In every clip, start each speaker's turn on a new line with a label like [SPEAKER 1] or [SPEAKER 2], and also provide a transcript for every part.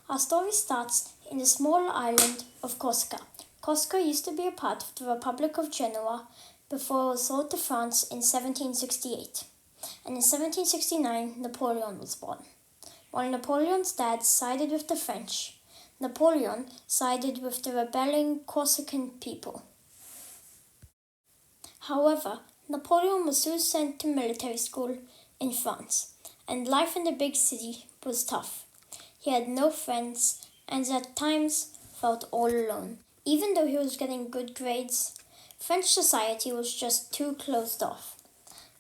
[SPEAKER 1] Our story starts in the small island of Corsica. Corsica used to be a part of the Republic of Genoa before it was sold to France in 1768. And in 1769, Napoleon was born. While Napoleon's dad sided with the French, Napoleon sided with the rebelling Corsican people. However, Napoleon was soon sent to military school in France, and life in the big city was tough. He had no friends and at times felt all alone. Even though he was getting good grades, French society was just too closed off.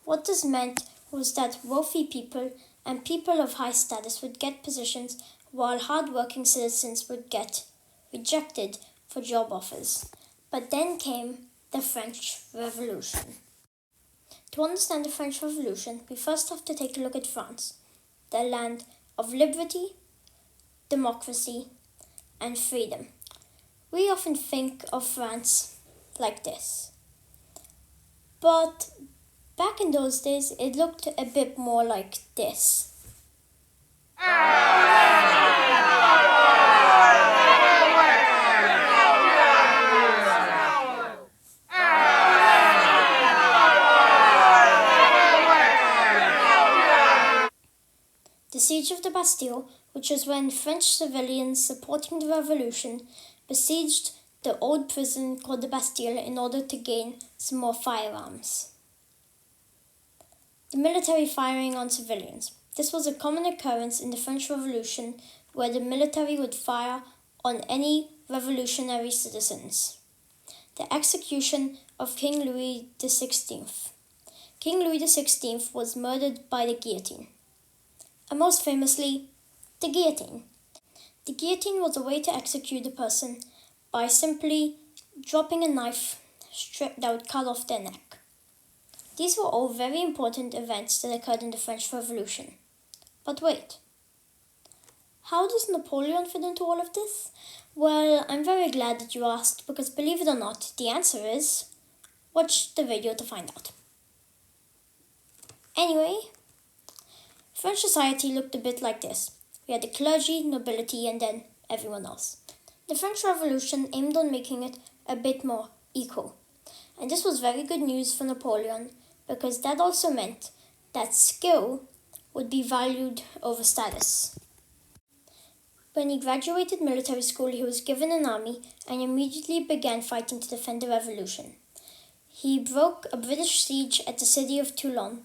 [SPEAKER 1] What this meant was that wealthy people and people of high status would get positions while hard-working citizens would get rejected for job offers. But then came the French Revolution. To understand the French Revolution, we first have to take a look at France, the land of liberty, democracy, and freedom. We often think of France like this. But back in those days, it looked a bit more like this. The Siege of the Bastille, which was when French civilians supporting the revolution besieged the old prison called the Bastille in order to gain some more firearms. The military firing on civilians. This was a common occurrence in the French Revolution where the military would fire on any revolutionary citizens. The execution of King Louis XVI. King Louis XVI was murdered by the guillotine. And most famously, the guillotine. The guillotine was a way to execute a person by simply dropping a knife that would cut off their neck. These were all very important events that occurred in the French Revolution. But wait, how does Napoleon fit into all of this? Well, I'm very glad that you asked because believe it or not, the answer is, watch the video to find out. Anyway, French society looked a bit like this. We had the clergy, nobility, and then everyone else. The French Revolution aimed on making it a bit more equal. And this was very good news for Napoleon because that also meant that skill would be valued over status. When he graduated military school, he was given an army and immediately began fighting to defend the revolution. He broke a British siege at the city of Toulon.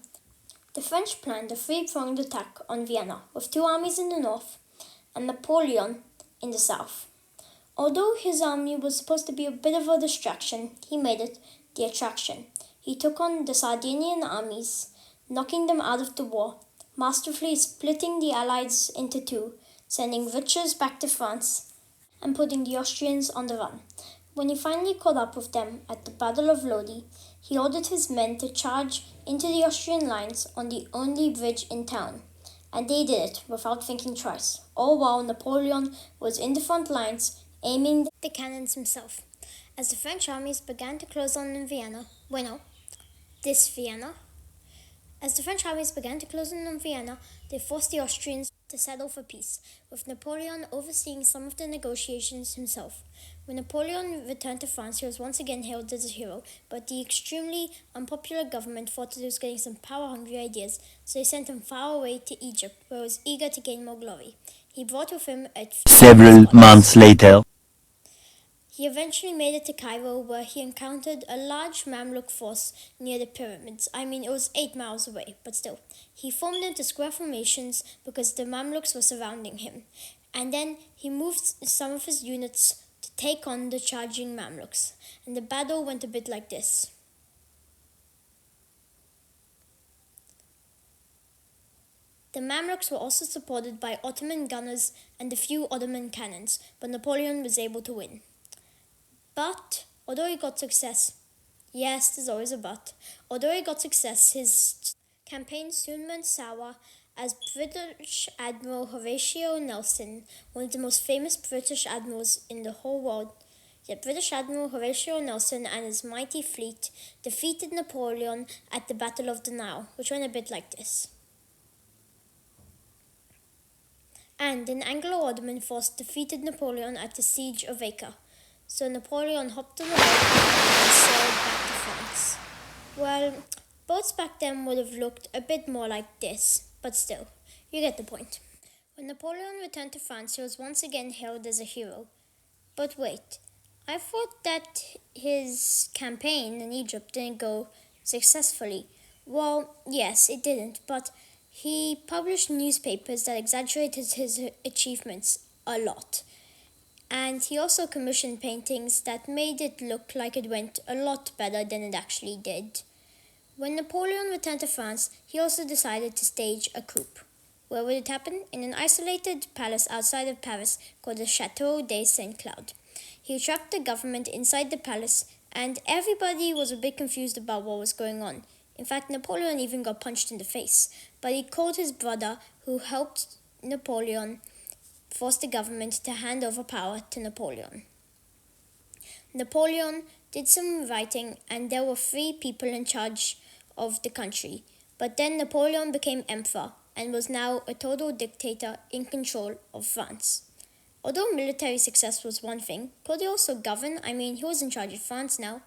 [SPEAKER 1] The French planned a three-pronged attack on Vienna with two armies in the north and Napoleon in the south. Although his army was supposed to be a bit of a distraction, he made it the attraction. He took on the Sardinian armies, knocking them out of the war, masterfully splitting the Allies into two, sending riches back to France, and putting the Austrians on the run. When he finally caught up with them at the Battle of Lodi, he ordered his men to charge into the Austrian lines on the only bridge in town. And they did it without thinking twice, all while Napoleon was in the front lines aiming the cannons himself. As the French armies began to close on Vienna, As the French armies began to close in on Vienna, they forced the Austrians to settle for peace, with Napoleon overseeing some of the negotiations himself. When Napoleon returned to France, he was once again hailed as a hero, but the extremely unpopular government thought that he was getting some power-hungry ideas, so they sent him far away to Egypt, where he was eager to gain more glory. He brought with him
[SPEAKER 2] Several months later.
[SPEAKER 1] He eventually made it to Cairo, where he encountered a large Mamluk force near the pyramids. It was 8 miles away, but still. He formed into square formations because the Mamluks were surrounding him. And then he moved some of his units to take on the charging Mamluks. And the battle went a bit like this. The Mamluks were also supported by Ottoman gunners and a few Ottoman cannons, but Napoleon was able to win. But, although he got success, yes, there's always a but, although he got success, his campaign soon went sour as British Admiral Horatio Nelson, one of the most famous British admirals in the whole world, yet British Admiral Horatio Nelson and his mighty fleet defeated Napoleon at the Battle of the Nile, which went a bit like this. and an Anglo-Ottoman force defeated Napoleon at the Siege of Acre. So Napoleon hopped on a boat and sailed back to France. Well, boats back then would have looked a bit more like this, but still, you get the point. When Napoleon returned to France, he was once again hailed as a hero. But wait, I thought that his campaign in Egypt didn't go successfully. Well, yes, it didn't, but he published newspapers that exaggerated his achievements a lot. And he also commissioned paintings that made it look like it went a lot better than it actually did. When Napoleon returned to France, he also decided to stage a coup. Where would it happen? In an isolated palace outside of Paris called the Château de Saint-Cloud. He trapped the government inside the palace, and everybody was a bit confused about what was going on. In fact, Napoleon even got punched in the face, but he called his brother, who helped Napoleon force the government to hand over power to Napoleon. Napoleon did some writing, and there were 3 people in charge of the country. But then Napoleon became emperor and was now a total dictator in control of France. Although military success was one thing, could he also govern? I mean, he was in charge of France now.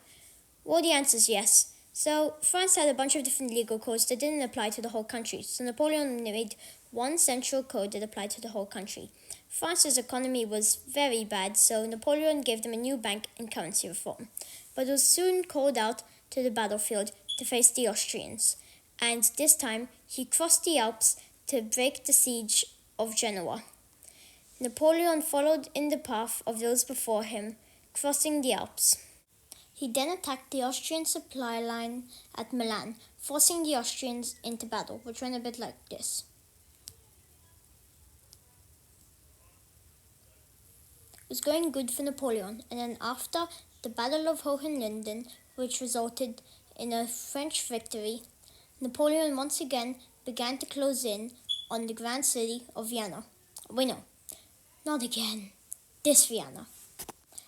[SPEAKER 1] Well, the answer is yes. So France had a bunch of different legal codes that didn't apply to the whole country. So Napoleon made one central code that applied to the whole country. France's economy was very bad, so Napoleon gave them a new bank and currency reform. But was soon called out to the battlefield to face the Austrians. And this time, he crossed the Alps to break the siege of Genoa. Napoleon followed in the path of those before him, crossing the Alps. He then attacked the Austrian supply line at Milan, forcing the Austrians into battle, which went a bit like this. It was going good for Napoleon, and then after the Battle of Hohenlinden, which resulted in a French victory, Napoleon once again began to close in on the grand city of Vienna. Wait, no, not again. This Vienna.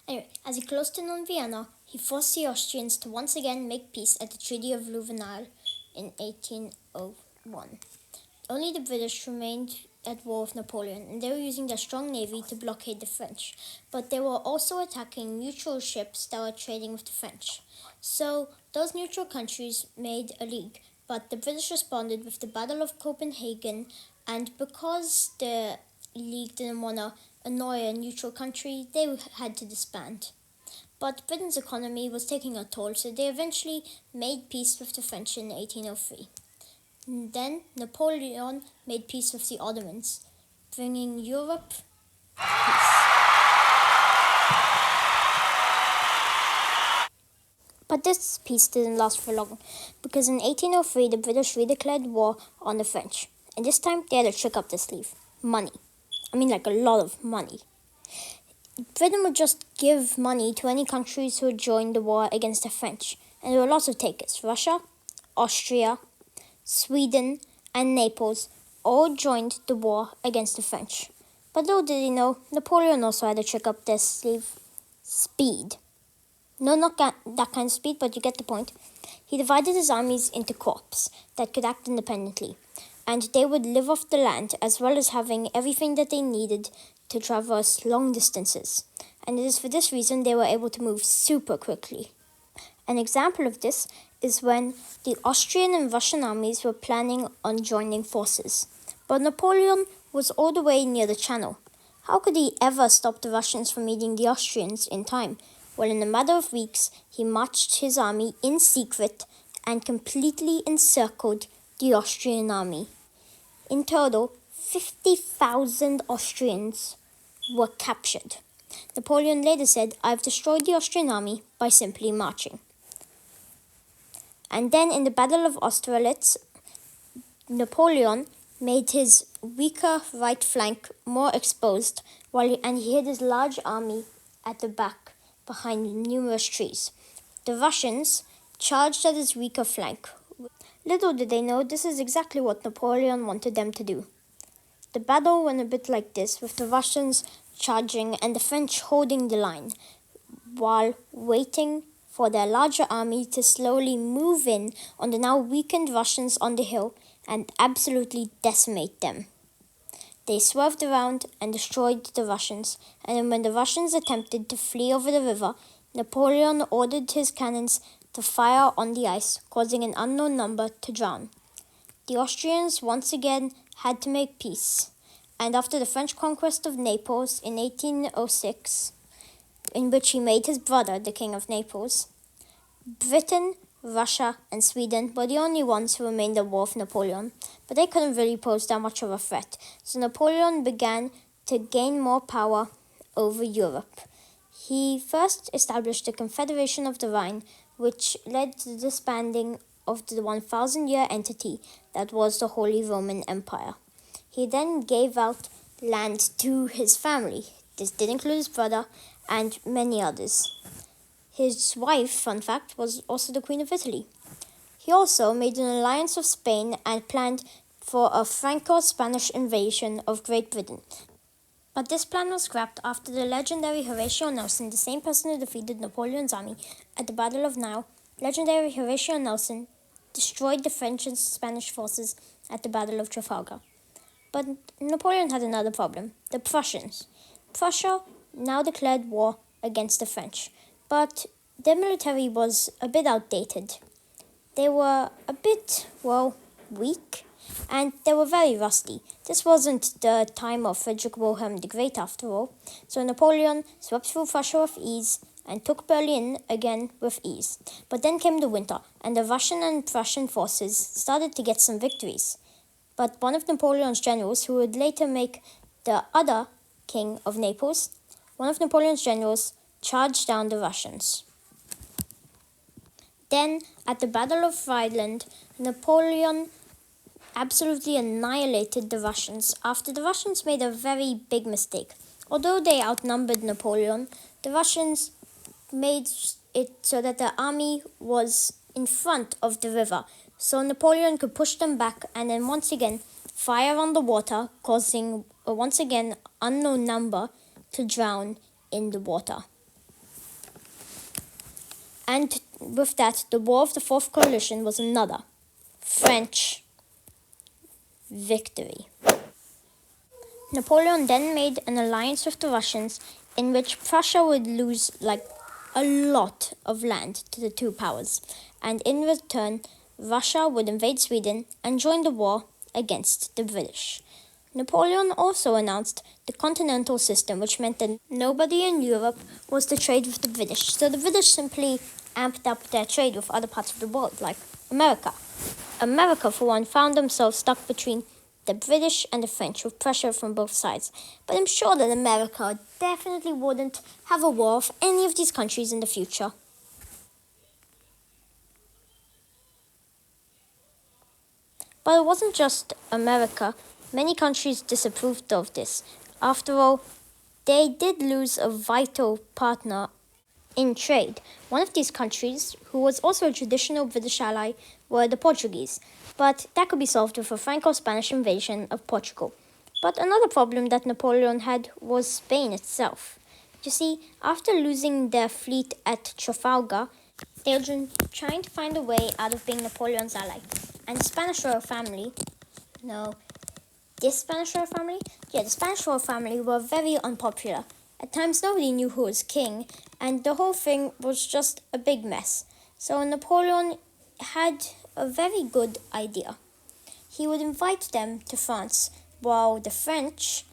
[SPEAKER 1] Anyway, as he closed in on Vienna, he forced the Austrians to once again make peace at the Treaty of Louvain in 1801. Only the British remained at war with Napoleon, and they were using their strong navy to blockade the French. But they were also attacking neutral ships that were trading with the French. So those neutral countries made a league, but the British responded with the Battle of Copenhagen, and because the league didn't want to annoy a neutral country, they had to disband. But Britain's economy was taking a toll, so they eventually made peace with the French in 1803. Then Napoleon made peace with the Ottomans, bringing Europe peace. But this peace didn't last for long, because in 1803 the British redeclared war on the French. And this time they had a trick up their sleeve. Money. I mean, like a lot of money. Britain would just give money to any countries who would join the war against the French. And there were lots of takers. Russia, Austria, Sweden, and Naples all joined the war against the French. But little did they know, Napoleon also had a trick up their sleeve. Speed. No, not that kind of speed, but you get the point. He divided his armies into corps that could act independently, and they would live off the land as well as having everything that they needed to traverse long distances. And it is for this reason they were able to move super quickly. An example of this is when the Austrian and Russian armies were planning on joining forces. But Napoleon was all the way near the Channel. How could he ever stop the Russians from meeting the Austrians in time? Well, in a matter of weeks, he marched his army in secret and completely encircled the Austrian army. In total, 50,000 Austrians were captured. Napoleon later said, "I've destroyed the Austrian army by simply marching." And then in the Battle of Austerlitz, Napoleon made his weaker right flank more exposed, and he hid his large army at the back behind numerous trees. The Russians charged at his weaker flank. Little did they know, this is exactly what Napoleon wanted them to do. The battle went a bit like this, with the Russians charging and the French holding the line, while waiting for their larger army to slowly move in on the now weakened Russians on the hill and absolutely decimate them. They swerved around and destroyed the Russians, and when the Russians attempted to flee over the river, Napoleon ordered his cannons to fire on the ice, causing an unknown number to drown. The Austrians once again had to make peace, and after the French conquest of Naples in 1806, in which he made his brother the King of Naples, Britain, Russia, and Sweden were the only ones who remained at war with Napoleon, but they couldn't really pose that much of a threat, so Napoleon began to gain more power over Europe. He first established the Confederation of the Rhine, which led to the disbanding of the 1,000-year entity that was the Holy Roman Empire. He then gave out land to his family. This did include his brother and many others. His wife, fun fact, was also the Queen of Italy. He also made an alliance with Spain and planned for a Franco-Spanish invasion of Great Britain. But this plan was scrapped after the legendary Horatio Nelson, the same person who defeated Napoleon's army at the Battle of Nau, legendary Horatio Nelson destroyed the French and Spanish forces at the Battle of Trafalgar. But Napoleon had another problem, the Prussians. Prussia now declared war against the French, but their military was a bit outdated. They were a bit, weak, and they were very rusty. This wasn't the time of Frederick Wilhelm the Great after all, so Napoleon swept through Prussia with ease and took Berlin again with ease. But then came the winter, and the Russian and Prussian forces started to get some victories. But one of Napoleon's generals, who would later make the other king of Naples, one of Napoleon's generals charged down the Russians. Then, at the Battle of Friedland, Napoleon absolutely annihilated the Russians after the Russians made a very big mistake. Although they outnumbered Napoleon, the Russians made it so that the army was in front of the river, so Napoleon could push them back and then once again fire on the water, causing a once again unknown number to drown in the water. And with that, the War of the Fourth Coalition was another French victory. Napoleon then made an alliance with the Russians in which Prussia would lose a lot of land to the two powers, and in return, Russia would invade Sweden and join the war against the British. Napoleon also announced the continental system, which meant that nobody in Europe was to trade with the British, so the British simply amped up their trade with other parts of the world, like America. America, for one, found themselves stuck between the British and the French, with pressure from both sides. But I'm sure that America definitely wouldn't have a war with any of these countries in the future. But it wasn't just America. Many countries disapproved of this. After all, they did lose a vital partner in trade. One of these countries, who was also a traditional British ally, were the Portuguese. But that could be solved with a Franco-Spanish invasion of Portugal. But another problem that Napoleon had was Spain itself. You see, after losing their fleet at Trafalgar, they were trying to find a way out of being Napoleon's ally. And the Spanish royal family, the Spanish royal family were very unpopular. At times, nobody knew who was king, and the whole thing was just a big mess. So Napoleon had a very good idea. He would invite them to France, while the French,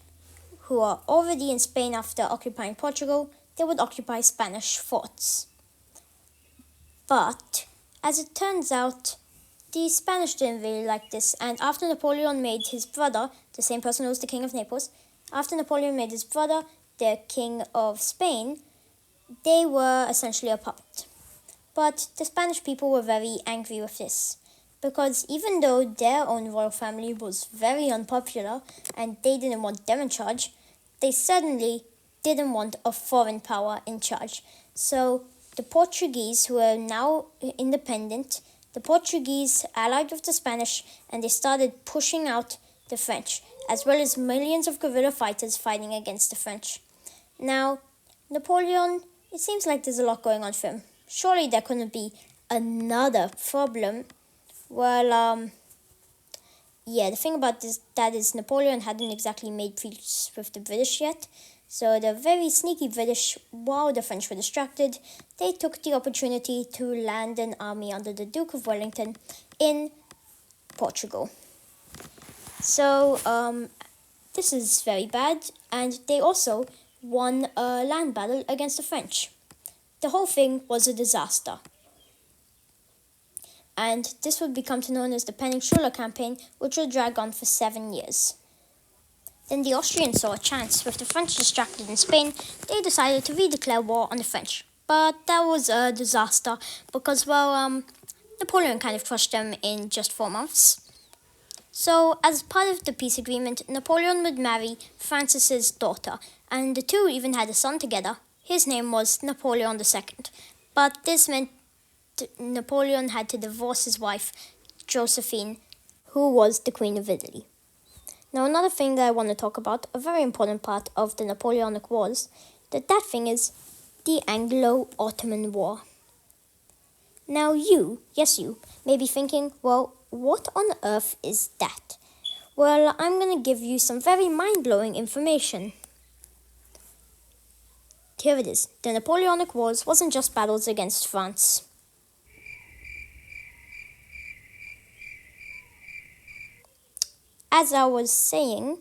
[SPEAKER 1] who are already in Spain after occupying Portugal, they would occupy Spanish forts. But, as it turns out, the Spanish didn't really like this, and after Napoleon made his brother, the same person who was the King of Naples, after Napoleon made his brother the King of Spain, they were essentially a puppet. But the Spanish people were very angry with this, because even though their own royal family was very unpopular and they didn't want them in charge, they certainly didn't want a foreign power in charge. So the Portuguese, who are now independent, the Portuguese allied with the Spanish, and they started pushing out the French, as well as millions of guerrilla fighters fighting against the French. Now, Napoleon, it seems like there's a lot going on for him. Surely there couldn't be another problem. Well, Yeah, the thing about this that is Napoleon hadn't exactly made peace with the British yet. So the very sneaky British, while the French were distracted, they took the opportunity to land an army under the Duke of Wellington in Portugal. So this is very bad, and they also won a land battle against the French. The whole thing was a disaster. And this would become known as the Peninsular Campaign, which would drag on for 7 years. Then the Austrians saw a chance. With the French distracted in Spain, they decided to redeclare war on the French. But that was a disaster because, Napoleon kind of crushed them in just 4 months. So, as part of the peace agreement, Napoleon would marry Francis's daughter, and the two even had a son together. His name was Napoleon II. But this meant Napoleon had to divorce his wife, Josephine, who was the Queen of Italy. Now, another thing that I want to talk about, a very important part of the Napoleonic Wars, that thing is the Anglo-Ottoman War. Now you may be thinking, well, what on earth is that? Well, I'm going to give you some very mind-blowing information. Here it is. The Napoleonic Wars wasn't just battles against France. As I was saying,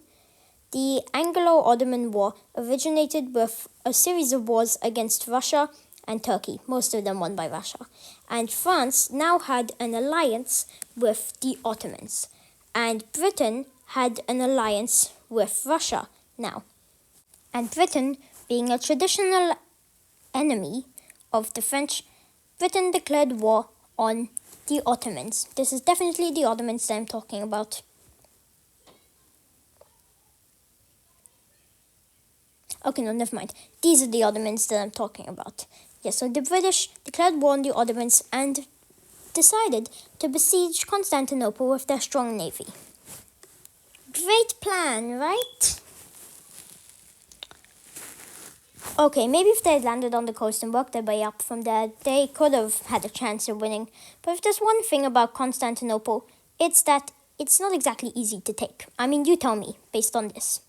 [SPEAKER 1] the Anglo-Ottoman War originated with a series of wars against Russia and Turkey, most of them won by Russia. And France now had an alliance with the Ottomans. And Britain had an alliance with Russia now. And Britain, being a traditional enemy of the French, Britain declared war on the Ottomans. This is definitely the Ottomans that I'm talking about. Okay, no, never mind. These are the Ottomans that I'm talking about. Yes, so the British declared war on the Ottomans and decided to besiege Constantinople with their strong navy. Great plan, right? Okay, maybe if they had landed on the coast and worked their way up from there, they could have had a chance of winning. But if there's one thing about Constantinople, it's that it's not exactly easy to take. I mean, you tell me, based on this.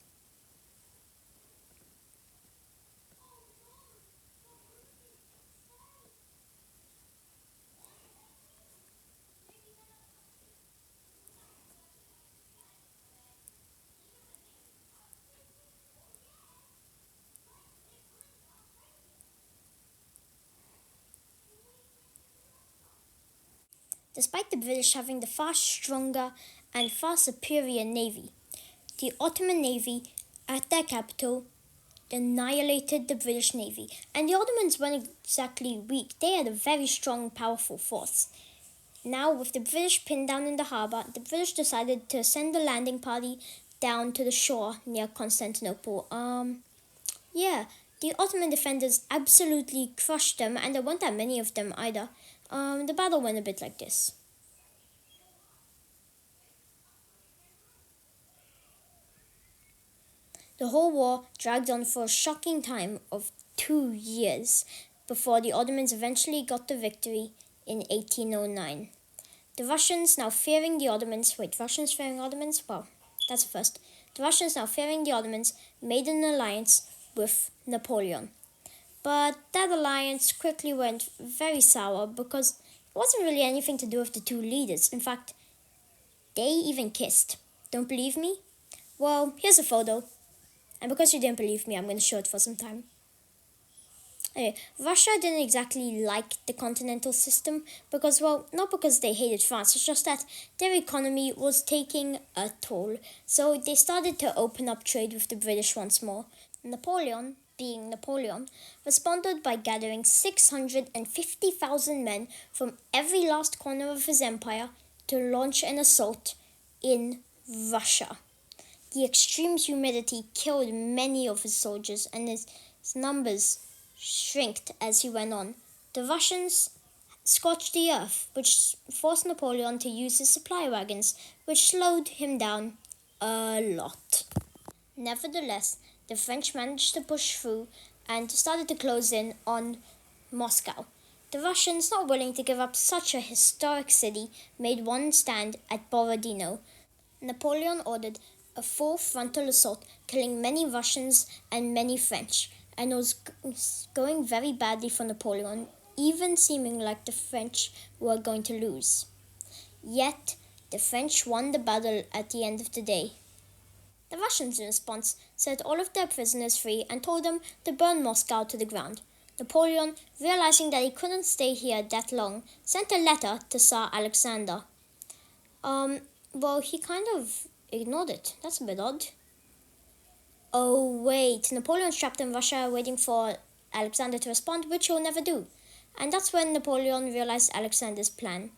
[SPEAKER 1] Despite the British having the far stronger and far superior navy, the Ottoman navy at their capital annihilated the British navy. And the Ottomans weren't exactly weak, they had a very strong, powerful force. Now, with the British pinned down in the harbour, the British decided to send a landing party down to the shore near Constantinople. The Ottoman defenders absolutely crushed them, and there weren't that many of them either. The battle went a bit like this. The whole war dragged on for a shocking time of 2 years before the Ottomans eventually got the victory in 1809. The Russians now fearing the Ottomans, Russians fearing Ottomans? Well, that's a first. The Russians now fearing the Ottomans made an alliance with Napoleon. But that alliance quickly went very sour because it wasn't really anything to do with the two leaders. In fact, they even kissed. Don't believe me? Well, here's a photo. And because you didn't believe me, I'm going to show it for some time. Anyway, Russia didn't exactly like the continental system because, not because they hated France, it's just that their economy was taking a toll. So they started to open up trade with the British once more. Napoleon, being Napoleon, responded by gathering 650,000 men from every last corner of his empire to launch an assault in Russia. The extreme humidity killed many of his soldiers, and his numbers shrinked as he went on. The Russians scorched the earth, which forced Napoleon to use his supply wagons, which slowed him down a lot. Nevertheless, the French managed to push through and started to close in on Moscow. The Russians, not willing to give up such a historic city, made one stand at Borodino. Napoleon ordered a full frontal assault, killing many Russians and many French, and it was going very badly for Napoleon, even seeming like the French were going to lose. Yet, the French won the battle at the end of the day. The Russians, in response, set all of their prisoners free and told them to burn Moscow to the ground. Napoleon, realizing that he couldn't stay here that long, sent a letter to Tsar Alexander. Well, he kind of ignored it. That's a bit odd. Oh, wait. Napoleon's trapped in Russia waiting for Alexander to respond, which he'll never do. And that's when Napoleon realized Alexander's plan.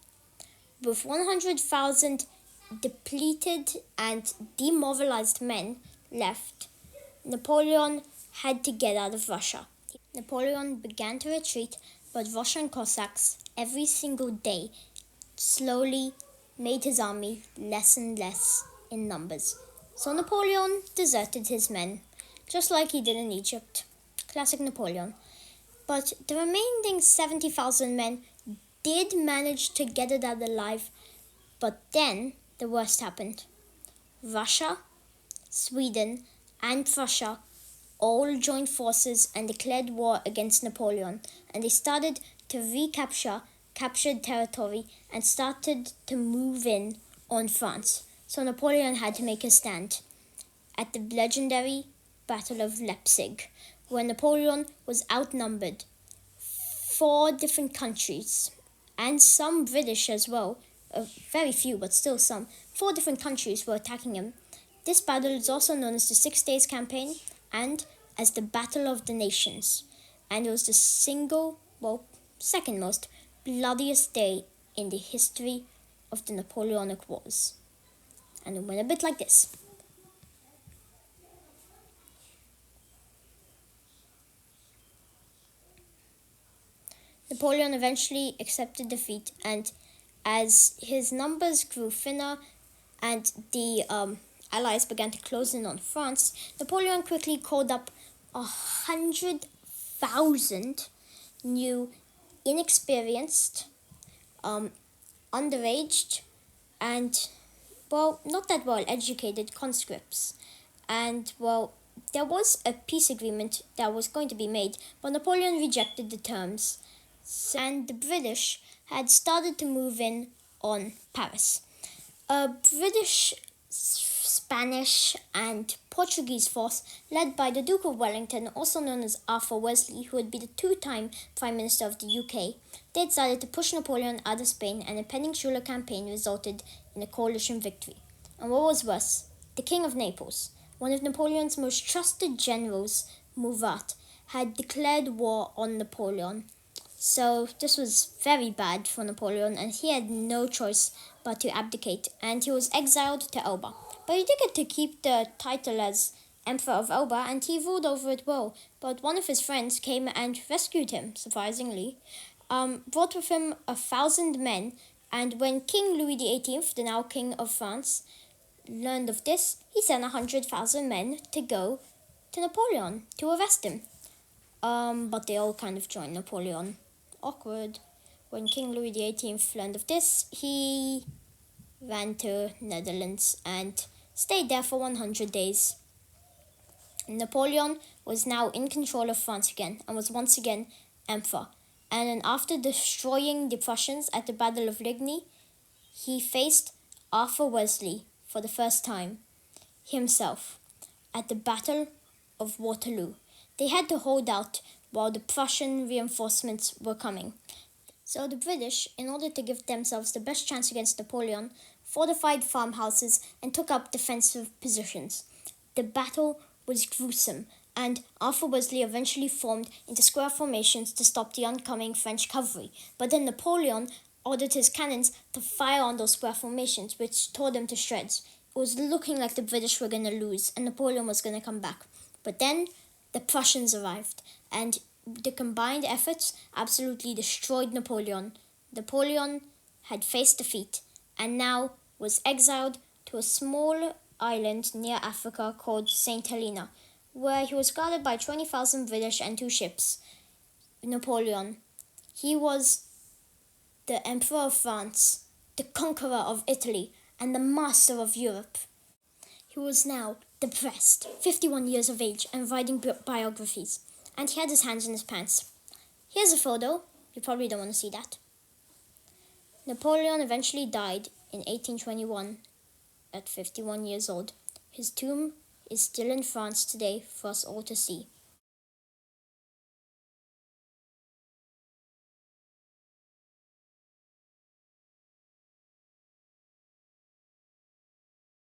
[SPEAKER 1] With 100,000 depleted and demoralized men left, Napoleon had to get out of Russia. Napoleon began to retreat, but Russian Cossacks, every single day, slowly made his army less and less in numbers. So Napoleon deserted his men, just like he did in Egypt. Classic Napoleon. But the remaining 70,000 men did manage to get it out alive, but then the worst happened. Russia, Sweden, and Prussia all joined forces and declared war against Napoleon, and they started to recapture captured territory and started to move in on France. So Napoleon had to make a stand at the legendary Battle of Leipzig, where Napoleon was outnumbered. 4 different countries, and some British as well, very few, but still some. 4 different countries were attacking him. This battle is also known as the 6 Days Campaign and as the Battle of the Nations. And it was the second most bloodiest day in the history of the Napoleonic Wars. And it went a bit like this. Napoleon eventually accepted defeat, and as his numbers grew thinner and the Allies began to close in on France, Napoleon quickly called up 100,000 new, inexperienced, underaged, and, well, not that well educated conscripts. And, well, there was a peace agreement that was going to be made, but Napoleon rejected the terms. And the British had started to move in on Paris. A British, Spanish, and Portuguese force led by the Duke of Wellington, also known as Arthur Wellesley, who would be the 2-time Prime Minister of the UK, they decided to push Napoleon out of Spain, and a Peninsular campaign resulted in a coalition victory. And what was worse, the King of Naples, one of Napoleon's most trusted generals, Murat, had declared war on Napoleon. So this was very bad for Napoleon, and he had no choice but to abdicate, and he was exiled to Elba. But he did get to keep the title as Emperor of Elba, and he ruled over it well. But one of his friends came and rescued him, surprisingly, brought with him 1,000 men, and when King Louis XVIII, the now King of France, learned of this, he sent 100,000 men to go to Napoleon to arrest him. But they all kind of joined Napoleon. Awkward. When King Louis XVIII learned of this, he ran to Netherlands and stayed there for 100 days. Napoleon was now in control of France again and was once again emperor. And then after destroying the Prussians at the Battle of Ligny, he faced Arthur Wellesley for the first time himself at the Battle of Waterloo. They had to hold out while the Prussian reinforcements were coming. So the British, in order to give themselves the best chance against Napoleon, fortified farmhouses and took up defensive positions. The battle was gruesome, and Arthur Wellesley eventually formed into square formations to stop the oncoming French cavalry. But then Napoleon ordered his cannons to fire on those square formations, which tore them to shreds. It was looking like the British were going to lose and Napoleon was going to come back. But then the Prussians arrived, and the combined efforts absolutely destroyed Napoleon. Napoleon had faced defeat and now was exiled to a small island near Africa called St. Helena, where he was guarded by 20,000 British and 2 ships. Napoleon, he was the Emperor of France, the conqueror of Italy, and the master of Europe. He was now depressed, 51 years of age, and writing biographies, and he had his hands in his pants. Here's a photo. You probably don't want to see that. Napoleon eventually died in 1821 at 51 years old. His tomb is still in France today for us all to see.